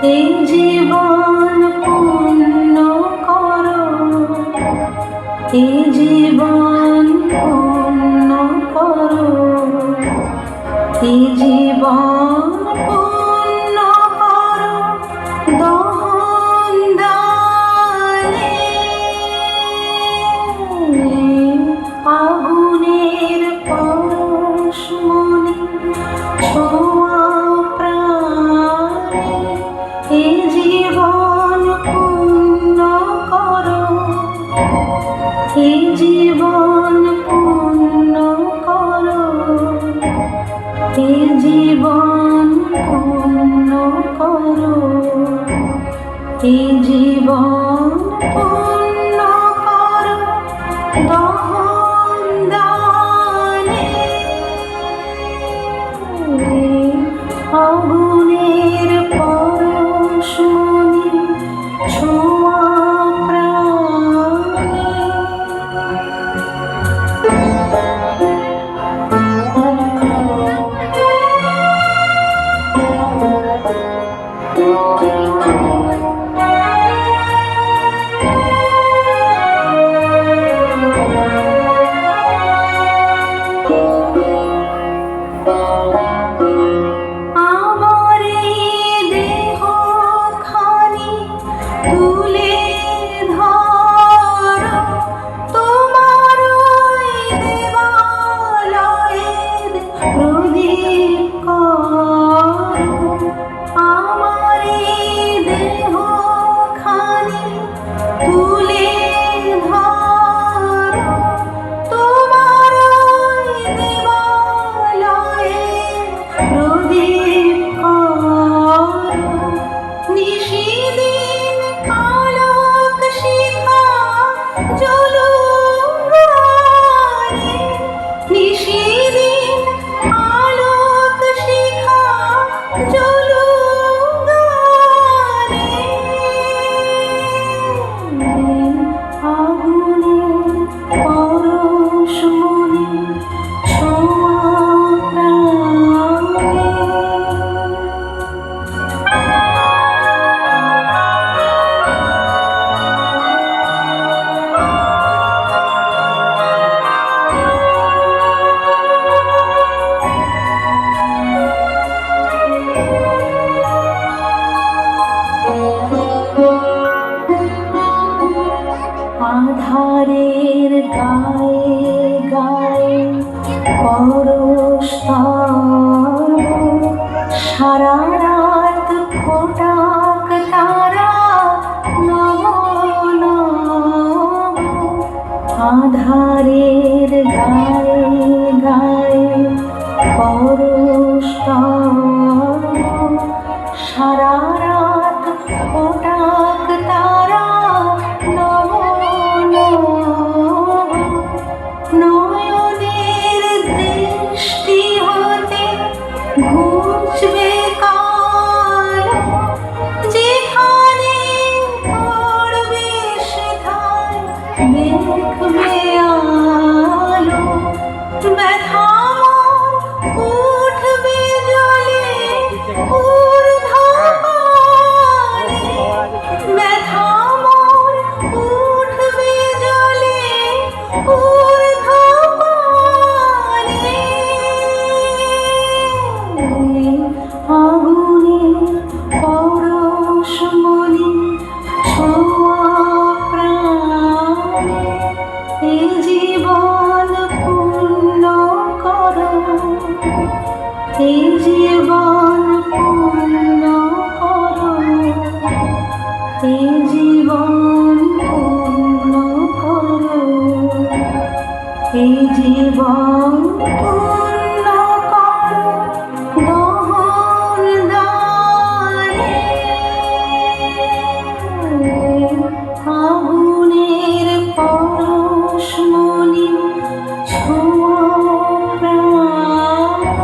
এই জীবন পূর্ণ করো, এই জীবন পূর্ণ করো, এই জীবন পূর্ণ করো দহন দানে। আগুনের পরশমণি ছোঁয়া প্রাণে, এই জীবন পূর্ণ করো, এই জীবন পূর্ণ করো, এই জীবন পূর্ণ করো, এই জীবন পূর্ণ করো দহন দানে। আগুনের পরশমণি ছোঁয়া প্রাণে। আমার এই দেহখানি তুলে ধরো, তোমার ওই দেবালয়ের প্রদীপ করো। আমার এই দেহখানি তুলে ধরো, তোমার ওই দেবালয়ের প্রদীপ করো। নিশিদিন আলোক শিখা জ্বলুক গানে, নিশিদিন আলোক শিখা জ্বলুক গানে। আগুনের পরশমণি ছোঁয়া প্রাণে। আধারের গায়ে গায়ে পরশ তব, সারা রাত ফোটাক তারা নব নব। আধারের গায়ে গায়ে পরশ তব, সারা রাত ফোটাক তারা নব নব। নয়নের দৃষ্টি হতে ঘুচবে কালো, যেখানে পড়বে সেথায় দেখবে আলো। ব্যথা উঠবে জলে ঊর্ধ্বপানে, ব্যথা উঠবে জলে ঊর্ধ্বপানে। আগুনের পরশমণি ছোঁয়া প্রাণে, এই জীবন পূর্ণ করো, এই জীবন পূর্ণ করো, এই জীবন পূর্ণ করো, এই জীবন পূর্ণ করো দহন দানে। আগুনের পরশমণি ছোঁয়া প্রাণে।